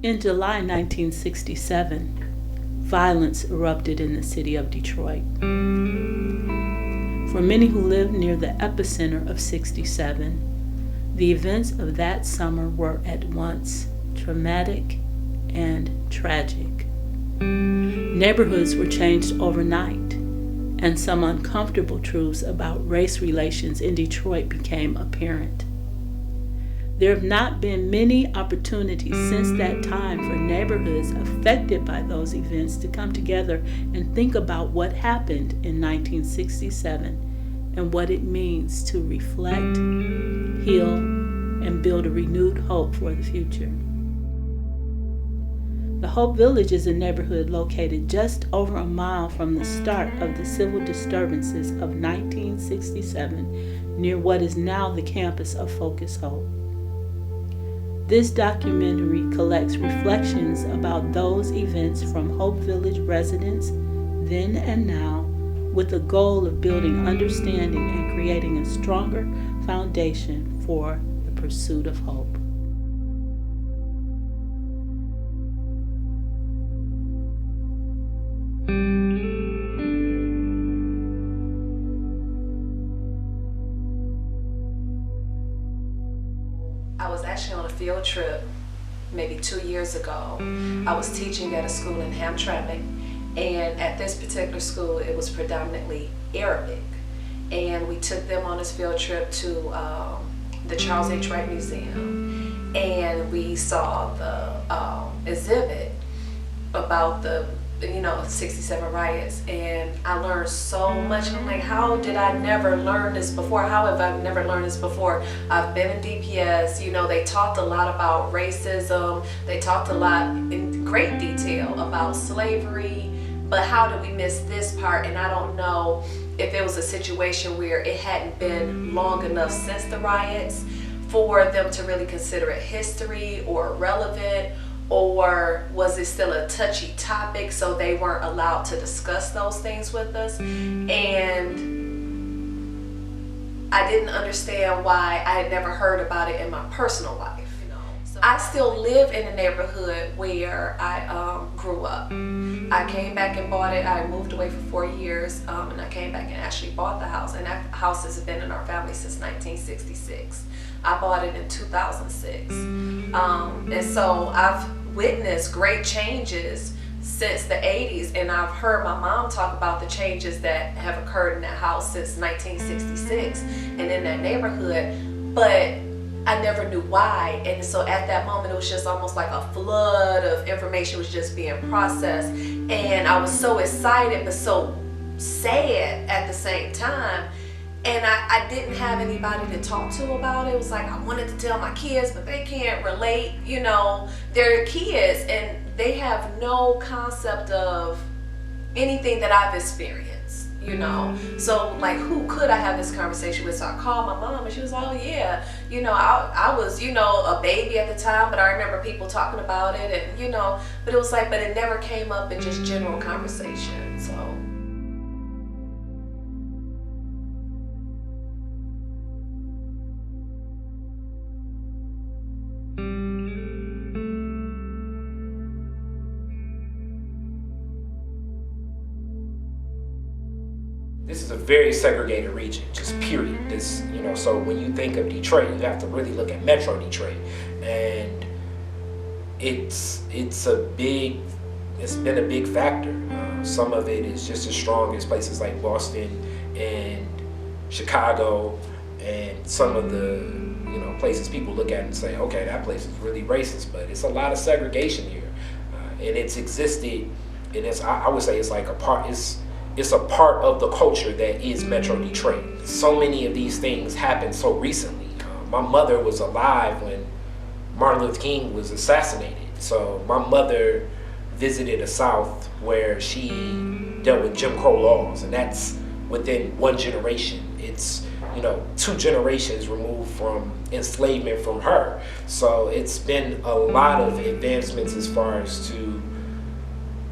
In July 1967, violence erupted in the city of Detroit. For many who lived near the epicenter of 67, the events of that summer were at once traumatic and tragic. Neighborhoods were changed overnight, and some uncomfortable truths about race relations in Detroit became apparent. There have not been many opportunities since that time for neighborhoods affected by those events to come together and think about what happened in 1967 and what it means to reflect, heal, and build a renewed hope for the future. The Hope Village is a neighborhood located just over a mile from the start of the civil disturbances of 1967 near what is now the campus of Focus Hope. This documentary collects reflections about those events from Hope Village residents, then and now, with the goal of building understanding and creating a stronger foundation for the pursuit of hope. I was actually on a field trip maybe 2 years ago. I was teaching at a school in Hamtramck, and at this particular school it was predominantly Arabic. And we took them on this field trip to the Charles H. Wright Museum, and we saw the exhibit about the 67 riots, and I learned so much. I'm like, how did I never learn this before? How have I never learned this before? I've been in DPS, they talked a lot about racism. They talked a lot in great detail about slavery, but how did we miss this part? And I don't know if it was a situation where it hadn't been long enough since the riots for them to really consider it history or relevant, or was it still a touchy topic so they weren't allowed to discuss those things with us? And I didn't understand why I had never heard about it in my personal life. So I still live in a neighborhood where I grew up. I came back and bought it. I moved away for 4 years, and I came back and actually bought the house. And that house has been in our family since 1966. I bought it in 2006. And so I've witnessed great changes since the 80s, and I've heard my mom talk about the changes that have occurred in that house since 1966 and in that neighborhood, but I never knew why. And so at that moment it was just almost like a flood of information was just being processed, and I was so excited but so sad at the same time. And I didn't have anybody to talk to about it. It was like I wanted to tell my kids, but they can't relate. They're kids and they have no concept of anything that I've experienced, So like, who could I have this conversation with? So I called my mom and she was like, oh yeah, I was, a baby at the time, but I remember people talking about it, and, but it was like, but it never came up in just general conversation, so. This is a very segregated region, just period. So when you think of Detroit, you have to really look at Metro Detroit, and it's been a big factor. Some of it is just as strong as places like Boston and Chicago, and some of the places people look at and say, okay, that place is really racist, but it's a lot of segregation here, and it's existed, and I would say it's like it's a part of the culture that is Metro Detroit. So many of these things happened so recently. My mother was alive when Martin Luther King was assassinated. So my mother visited the South where she dealt with Jim Crow laws, and that's within one generation. It's 2 generations removed from enslavement from her. So it's been a lot of advancements as far as to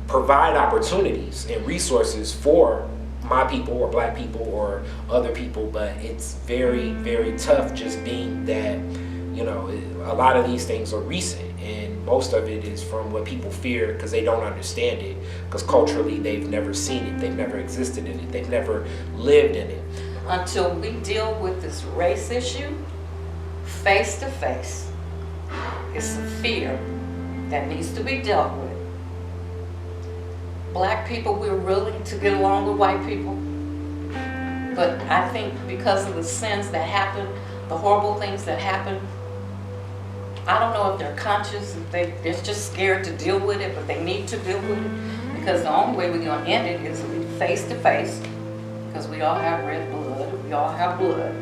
provide opportunities and resources for my people or black people or other people, but it's very, very tough just being that, a lot of these things are recent, and most of it is from what people fear because they don't understand it, because culturally they've never seen it, they've never existed in it, they've never lived in it. Until we deal with this race issue face to face, it's a fear that needs to be dealt with. Black people, we're willing to get along with white people, but I think because of the sins that happen, the horrible things that happen, I don't know if they're conscious, if they're just scared to deal with it, but they need to deal with it, because the only way we're going to end it is face to face, because we all have red blood, we all have blood,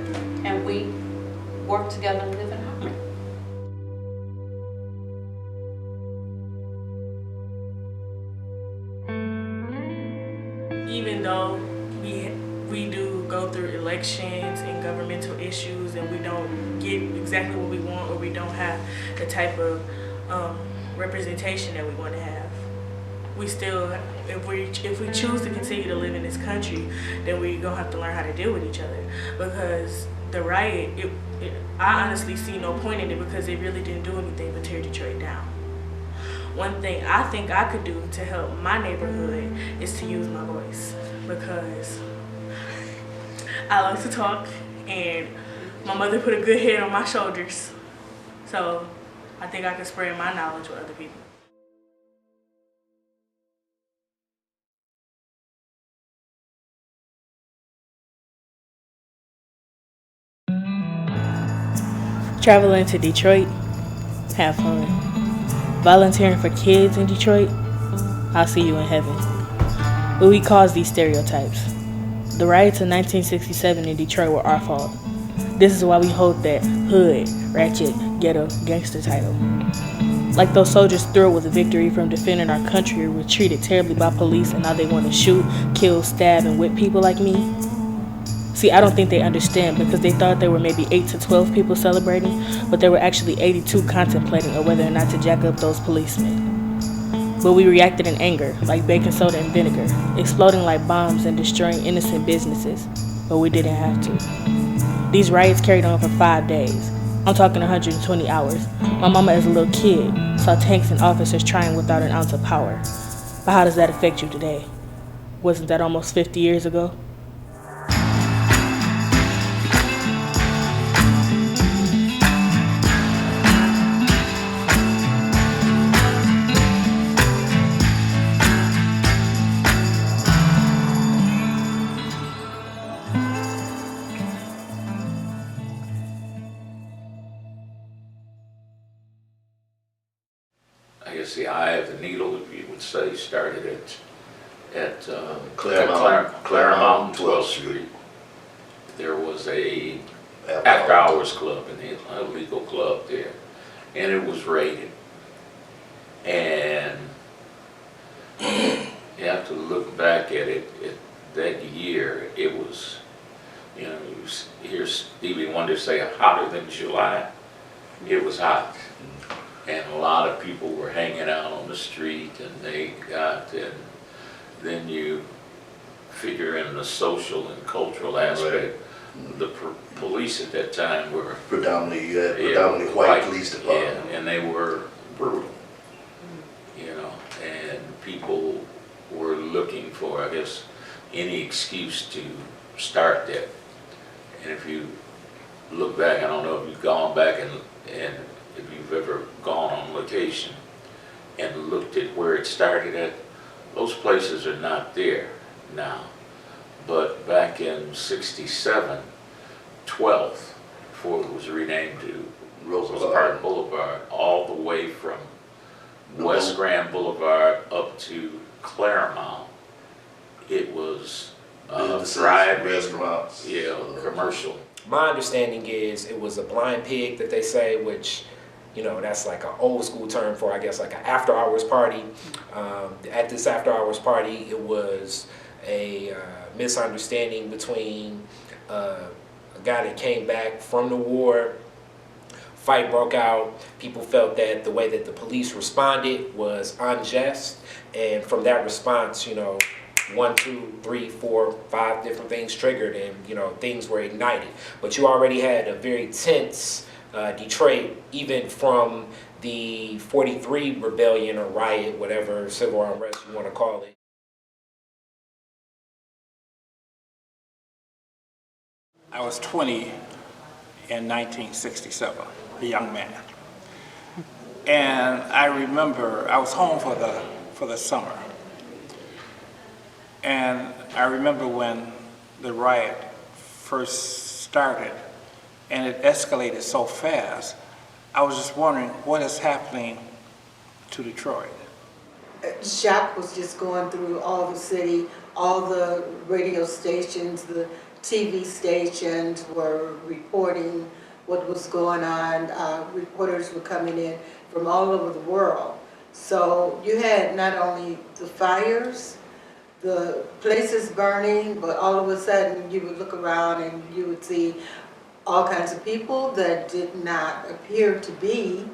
and we work together and live in harmony. Even though we do go through elections and governmental issues and we don't get exactly what we want, or we don't have the type of representation that we want to have, we still, if we choose to continue to live in this country, then we're gonna have to learn how to deal with each other. Because the riot, I honestly see no point in it, because it really didn't do anything but tear Detroit down. One thing I think I could do to help my neighborhood is to use my voice, because I like to talk, and my mother put a good head on my shoulders. So I think I can spread my knowledge with other people. Traveling to Detroit, have fun. Volunteering for kids in Detroit, I'll see you in heaven. But we cause these stereotypes. The riots in 1967 in Detroit were our fault. This is why we hold that hood, ratchet, ghetto, gangster title. Like those soldiers thrilled with a victory from defending our country were treated terribly by police, and now they want to shoot, kill, stab, and whip people like me. See, I don't think they understand, because they thought there were maybe 8 to 12 people celebrating, but there were actually 82 contemplating on whether or not to jack up those policemen. But we reacted in anger, like baking soda and vinegar, exploding like bombs and destroying innocent businesses, but we didn't have to. These riots carried on for 5 days. I'm talking 120 hours. My mama as a little kid saw tanks and officers trying without an ounce of power. But how does that affect you today? Wasn't that almost 50 years ago? I guess the eye of the needle, if you would say, started at Claremont, 12th Street. There was a after-hours club, an illegal club there, and it was raided. And you have to look back at it, that year, it was, you hear Stevie Wonder say, hotter than July. It was hot. And a lot of people were hanging out on the street, and then you figure in the social and cultural aspect. Right. The police at that time were predominantly white police department. Yeah, and they were brutal, and people were looking for, I guess, any excuse to start that. And if you look back, I don't know if you've gone back and if you've ever gone on location and looked at where it started at, those places are not there now. But back in '67, 12th, before it was renamed to Roosevelt Park Boulevard, all the way from West Grand Boulevard up to Claremont, it was thriving, restaurants, commercial. My understanding is it was a blind pig that they say, which, that's like an old school term for, I guess, like an after hours party. At this after hours party, it was a misunderstanding between a guy that came back from the war. Fight broke out. People felt that the way that the police responded was unjust, and from that response, 1, 2, 3, 4, 5 different things triggered, and things were ignited. But you already had a very tense Detroit, even from the 43 rebellion or riot, whatever civil unrest you want to call it. I was 20 in 1967, a young man. And I remember I was home for the summer. And I remember when the riot first started and it escalated so fast, I was just wondering what is happening to Detroit. Shock was just going through all the city, all the radio stations, the TV stations were reporting what was going on. Reporters were coming in from all over the world. So you had not only the fires, the places burning, but all of a sudden you would look around and you would see all kinds of people that did not appear to be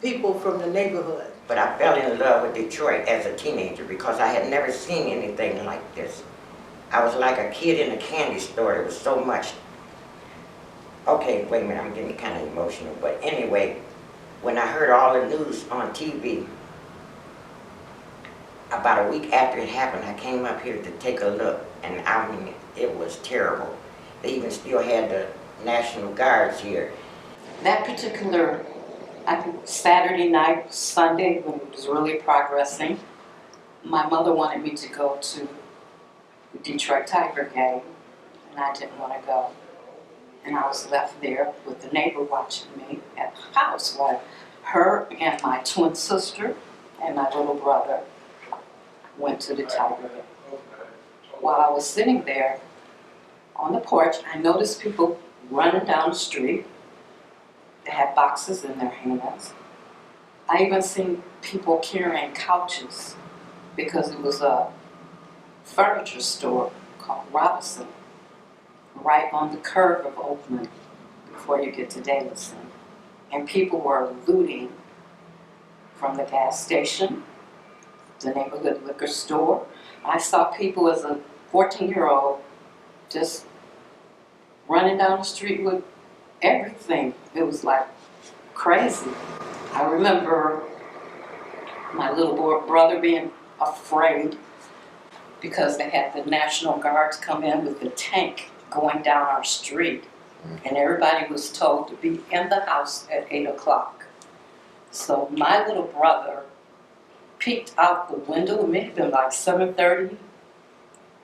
people from the neighborhood. But I fell in love with Detroit as a teenager because I had never seen anything like this. I was like a kid in a candy store. There was so much. Okay, wait a minute, I'm getting kind of emotional. But anyway, when I heard all the news on TV, about a week after it happened, I came up here to take a look, and I mean, it was terrible. They even still had the National Guards here. That particular, I think Saturday night, Sunday, when it was really progressing, my mother wanted me to go to the Detroit Tiger game, and I didn't want to go. And I was left there with the neighbor watching me at the house while her and my twin sister and my little brother went to the Tiger game. While I was sitting there on the porch, I noticed people running down the street. They had boxes in their hands. I even seen people carrying couches because it was a furniture store called Robinson right on the curve of Oakland before you get to Davidson. And people were looting from the gas station, the neighborhood liquor store. I saw people as a 14-year-old just running down the street with everything. It was like crazy. I remember my little brother being afraid because they had the National Guards come in with the tank going down our street. And everybody was told to be in the house at 8 o'clock. So my little brother peeked out the window, it may have been like 7:30,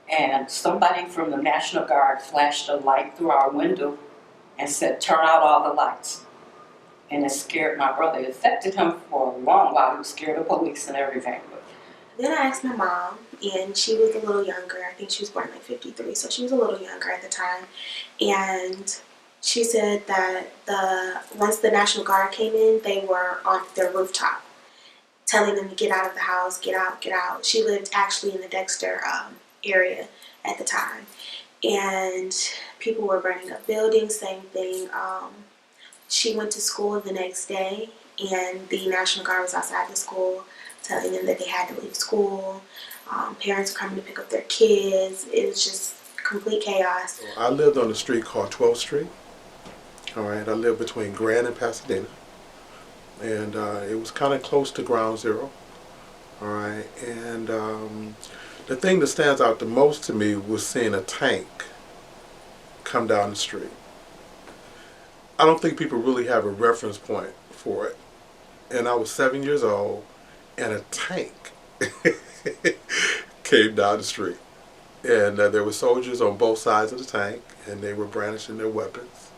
and somebody from the National Guard flashed a light through our window and said, "Turn out all the lights." And it scared my brother. It affected him for a long while. He was scared of police and everything. Then I asked my mom, and she was a little younger. I think she was born in like 53, so she was a little younger at the time. And she said that once the National Guard came in, they were on their rooftop, telling them to get out of the house, get out, get out. She lived actually in the Dexter area at the time. And people were burning up buildings, same thing. She went to school the next day, and the National Guard was outside the school telling them that they had to leave school. Parents were coming to pick up their kids. It was just complete chaos. I lived on a street called 12th Street. All right, I lived between Grand and Pasadena. And it was kind of close to Ground Zero. All right, and the thing that stands out the most to me was seeing a tank come down the street. I don't think people really have a reference point for it. And I was 7 years old, and a tank came down the street. And there were soldiers on both sides of the tank, and they were brandishing their weapons.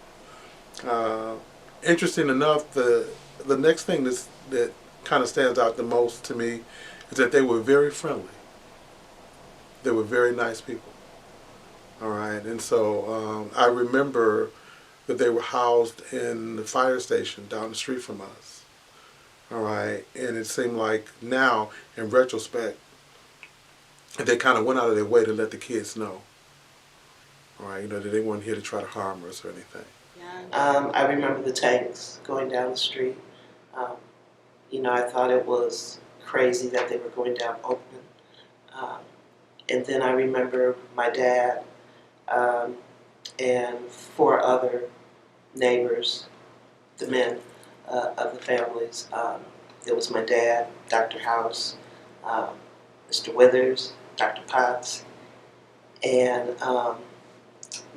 Interesting enough, the next thing that kind of stands out the most to me is that they were very friendly. They were very nice people. All right, and so I remember that they were housed in the fire station down the street from us. All right, and it seemed like now, in retrospect, they kind of went out of their way to let the kids know. All right, that they weren't here to try to harm us or anything. I remember the tanks going down the street. I thought it was crazy that they were going down Oakland. And then I remember my dad and 4 other neighbors the men of the families. It was my dad, Dr. House, Mr. Withers, Dr. Potts, and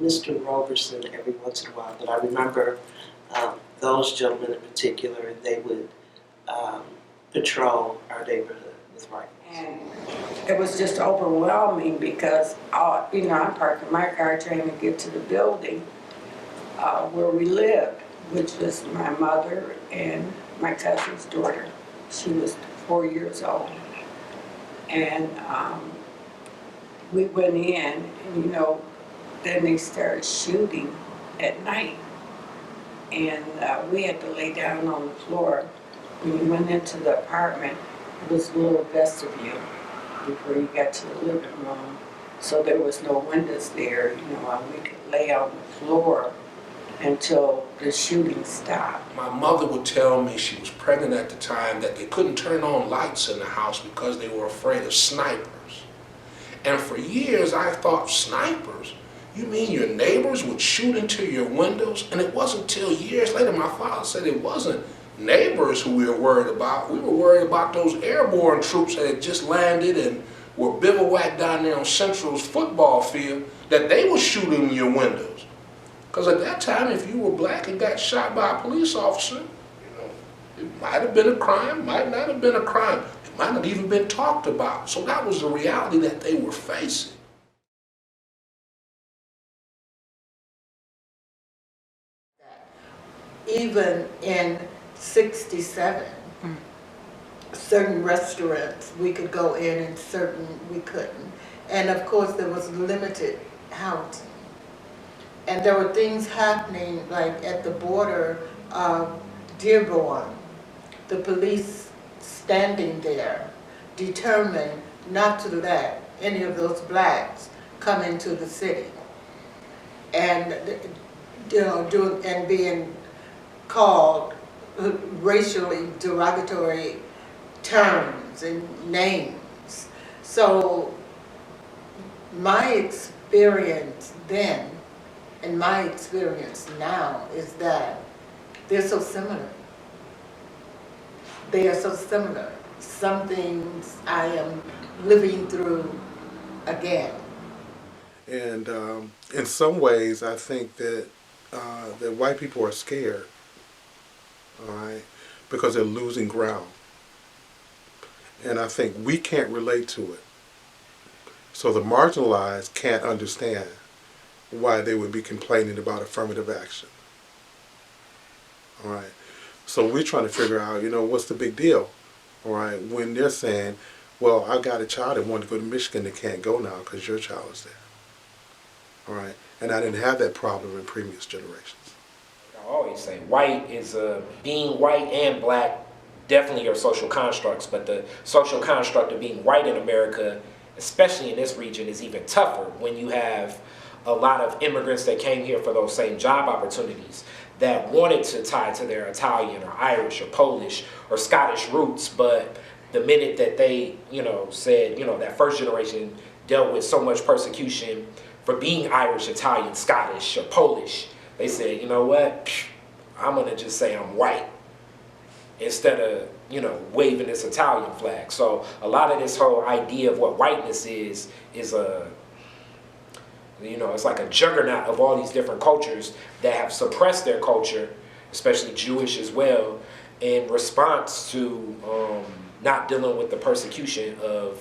Mr. Roberson every once in a while. But I remember those gentlemen in particular, and they would patrol our neighborhood with rifles. And it was just overwhelming because, I'm parking my car trying to get to the building where we lived, which was my mother and my cousin's daughter. She was 4 years old. And we went in, and then they started shooting at night. And we had to lay down on the floor. When you went into the apartment, it was a little vestibule before you got to the living room. So there was no windows there, and we could lay on the floor until the shooting stopped. My mother would tell me, she was pregnant at the time, that they couldn't turn on lights in the house because they were afraid of snipers. And for years I thought, snipers? You mean your neighbors would shoot into your windows? And it wasn't until years later my father said it wasn't neighbors who we were worried about. We were worried about those airborne troops that had just landed and were bivouacked down there on Central's football field, that they were shooting in your windows. Because at that time, if you were black and got shot by a police officer, it might have been a crime, might not have been a crime. It might not even been talked about. So that was the reality that they were facing. Even in 67, certain restaurants we could go in and certain we couldn't. And of course there was limited housing. And there were things happening like at the border of Dearborn, the police standing there determined not to let any of those blacks come into the city. And and being called racially derogatory terms and names. So my experience then and my experience now is that they're so similar. They are so similar. Some things I am living through again. And in some ways, I think that that white people are scared, all right, because they're losing ground. And I think we can't relate to it. So the marginalized can't understand why they would be complaining about affirmative action. All right. So we're trying to figure out, what's the big deal? All right. When they're saying, well, I got a child that wanted to go to Michigan that can't go now because your child is there. All right. And I didn't have that problem in previous generations. I always say white is being white and black definitely are social constructs, but the social construct of being white in America, especially in this region, is even tougher when you have a lot of immigrants that came here for those same job opportunities that wanted to tie to their Italian or Irish or Polish or Scottish roots, but the minute that they, said, that first generation dealt with so much persecution for being Irish, Italian, Scottish, or Polish, they said, you know what, I'm gonna just say I'm white instead of, waving this Italian flag. So a lot of this whole idea of what whiteness is a, it's like a juggernaut of all these different cultures that have suppressed their culture, especially Jewish as well, in response to not dealing with the persecution of,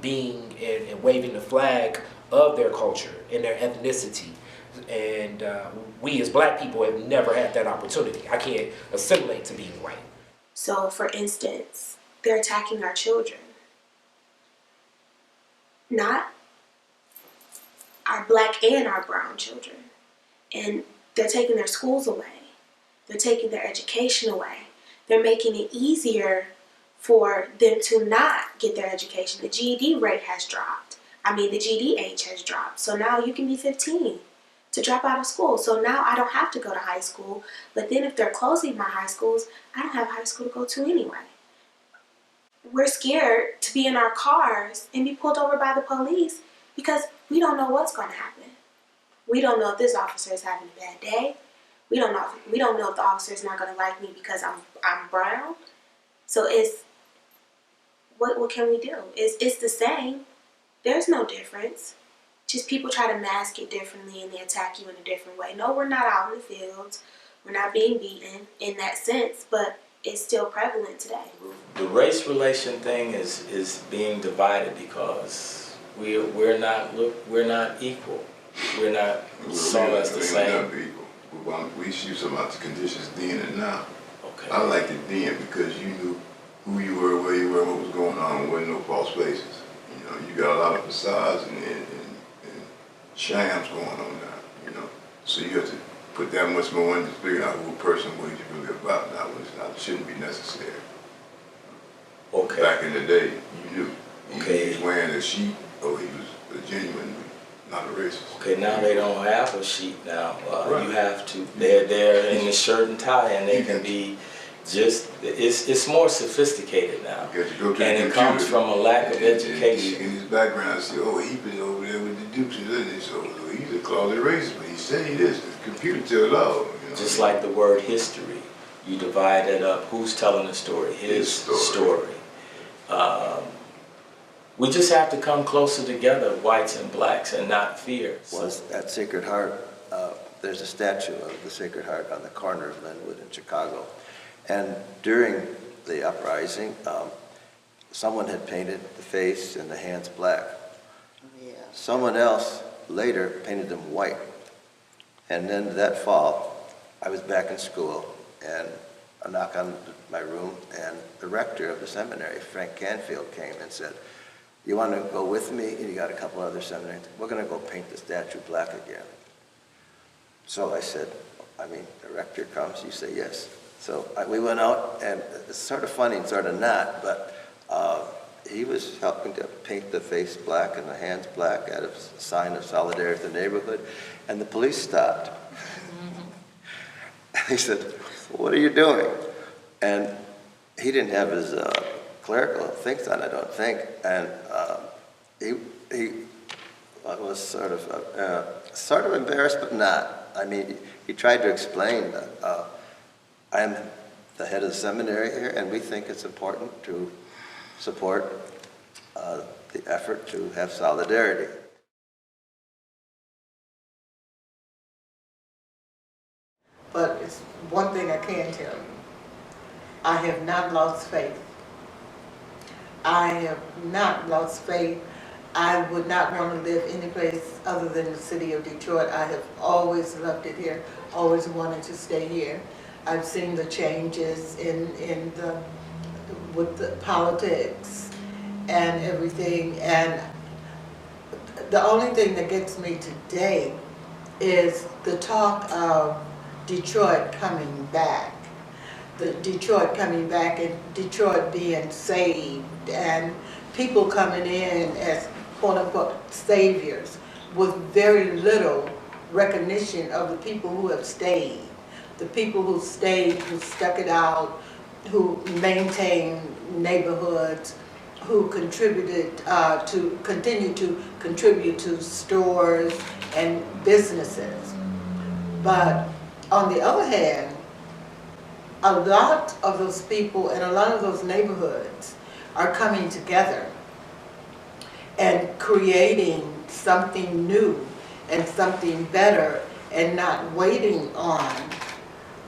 being and waving the flag of their culture and their ethnicity. And we as black people have never had that opportunity. I can't assimilate to being white. So, for instance, they're attacking our children. Not our black and our brown children. And they're taking their schools away. They're taking their education away. They're making it easier for them to not get their education. The GED rate has dropped. The GED age has dropped. So now you can be 15 to drop out of school. So now I don't have to go to high school. But then if they're closing my high schools, I don't have high school to go to anyway. We're scared to be in our cars and be pulled over by the police because we don't know what's going to happen. We don't know if this officer is having a bad day. we don't know if the officer is not going to like me because I'm brown. So it's what can we do? It's the same. There's no difference. Just people try to mask it differently and they attack you in a different way. No, we're not out in the fields. We're not being beaten in that sense, but it's still prevalent today. The race relation thing is being divided because we're not equal. We're not saw as the same. We shoot some about the conditions then and now. Okay. I liked it then because you knew who you were, where you were, what was going on. There wasn't no false places. You know, you got a lot of facades and shams going on now. You know, so you have to put that much more into figuring out who a person was you really about. Now, it shouldn't be necessary. Okay. Back in the day, you knew. Okay. He was wearing a sheet, or he was a genuine, not a racist. Okay, now they don't have a sheet now. Right. You have to, they're in the shirt and tie, and they can be just, it's more sophisticated now. And it comes from a lack of education. In his background, I said, oh, he been over there with the Dukes, so he's a closet racist, but he said he is. The computer tells all. You know? Just like the word history. You divide it up. Who's telling the story? His story. We just have to come closer together, whites and blacks, and not fear. Was at Sacred Heart, there's a statue of the Sacred Heart on the corner of Linwood in Chicago. And during the uprising, someone had painted the face and the hands black. Yeah. Someone else later painted them white. And then that fall, I was back in school, and a knock on my room, and the rector of the seminary, Frank Canfield, came and said, you want to go with me? And you got a couple other seminaries. We're going to go paint the statue black again. So I said, the rector comes, you say yes. So we went out, and it's sort of funny and sort of not, but he was helping to paint the face black and the hands black as a sign of solidarity with the neighborhood, and the police stopped. He said, what are you doing? And he didn't have his clerical things on, I don't think, and he was sort of embarrassed, but not. He tried to explain that I'm the head of the seminary here, and we think it's important to support the effort to have solidarity. But it's one thing I can tell you. I have not lost faith. I have not lost faith. I would not want to live any place other than the city of Detroit. I have always loved it here, always wanted to stay here. I've seen the changes with the politics and everything, and the only thing that gets me today is the talk of Detroit coming back. The Detroit coming back and Detroit being saved and people coming in as quote-unquote saviors with very little recognition of the people who have stayed. The people who stayed, who stuck it out, who maintained neighborhoods, who contributed continue to contribute to stores and businesses. But on the other hand, a lot of those people and a lot of those neighborhoods are coming together and creating something new and something better and not waiting on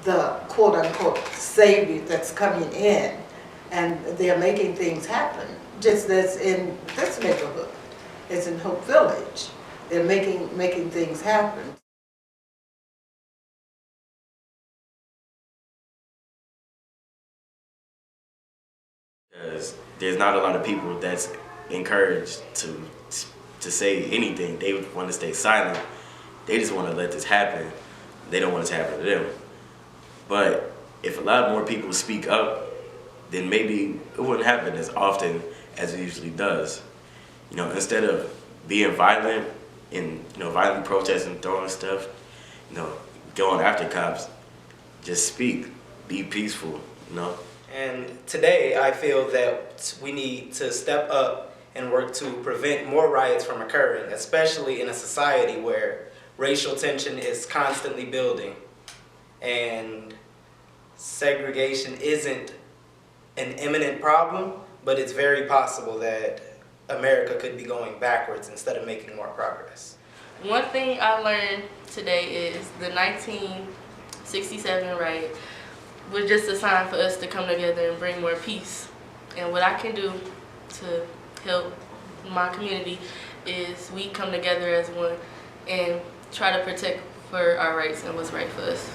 the quote-unquote savior that's coming in, and they're making things happen. Just as in this neighborhood, as in Hope Village, they're making things happen. Because there's not a lot of people that's encouraged to say anything. They want to stay silent. They just want to let this happen. They don't want it to happen to them. But if a lot more people speak up, then maybe it wouldn't happen as often as it usually does. Instead of being violent and violently protesting, throwing stuff, going after cops, just speak, be peaceful, And today I feel that we need to step up and work to prevent more riots from occurring, especially in a society where racial tension is constantly building. and segregation isn't an imminent problem, but it's very possible that America could be going backwards instead of making more progress. One thing I learned today is the 1967 riot was just a sign for us to come together and bring more peace. And what I can do to help my community is we come together as one and try to protect for our rights and what's right for us.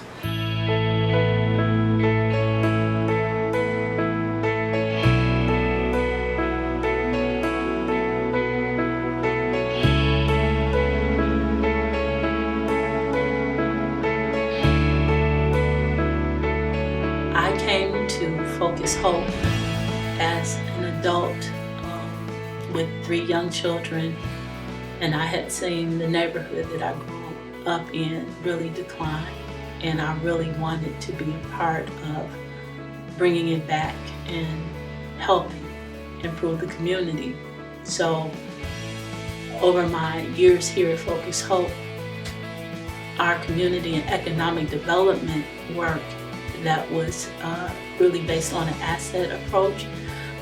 I came to Focus Hope as an adult with 3 young children, and I had seen the neighborhood that I grew up in really decline, and I really wanted to be a part of bringing it back and helping improve the community. So over my years here at Focus Hope, our community and economic development work that was really based on an asset approach.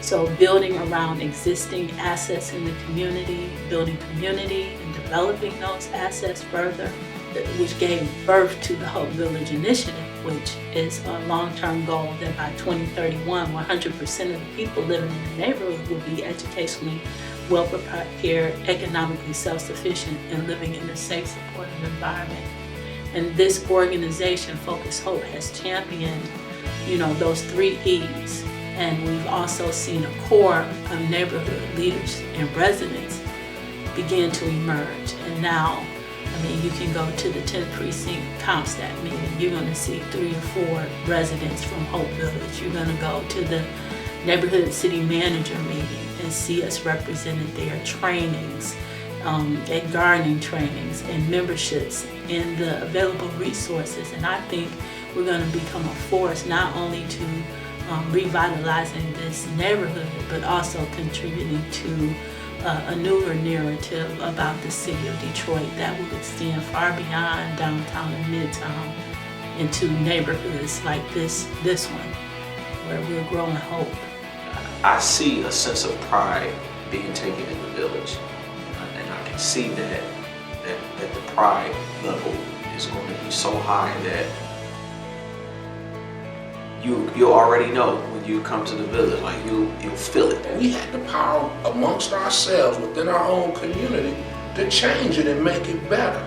So building around existing assets in the community, building community and developing those assets further, which gave birth to the Hope Village Initiative, which is a long-term goal that by 2031, 100% of the people living in the neighborhood will be educationally well-prepared, economically self-sufficient, and living in a safe, supportive environment. And this organization, Focus Hope, has championed, those 3 E's. And we've also seen a core of neighborhood leaders and residents begin to emerge. And now, you can go to the 10th precinct CompStat meeting. You're going to see 3 or 4 residents from Hope Village. You're going to go to the neighborhood city manager meeting and see us represented there, trainings, and gardening trainings and memberships and the available resources. And I think we're going to become a force not only to revitalizing this neighborhood, but also contributing to a newer narrative about the city of Detroit that will extend far beyond downtown and midtown into neighborhoods like this one, where we're growing hope. I see a sense of pride being taken in the village, and I can see that the pride level is going to be so high that you already know when you come to the village, like you'll feel it. We had the power amongst ourselves within our own community to change it and make it better.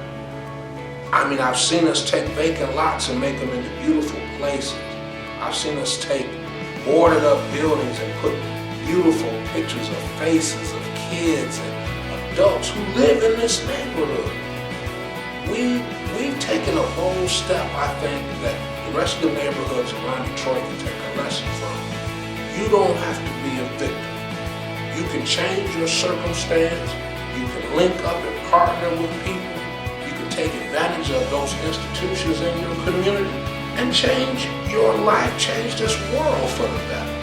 I've seen us take vacant lots and make them into beautiful places. I've seen us take boarded up buildings and put beautiful pictures of faces of kids and adults who live in this neighborhood. We've taken a bold step, I think, that the rest of the neighborhoods around Detroit can take a lesson from. You don't have to be a victim. You can change your circumstance. You can link up and partner with people. You can take advantage of those institutions in your community and change your life, change this world for the better.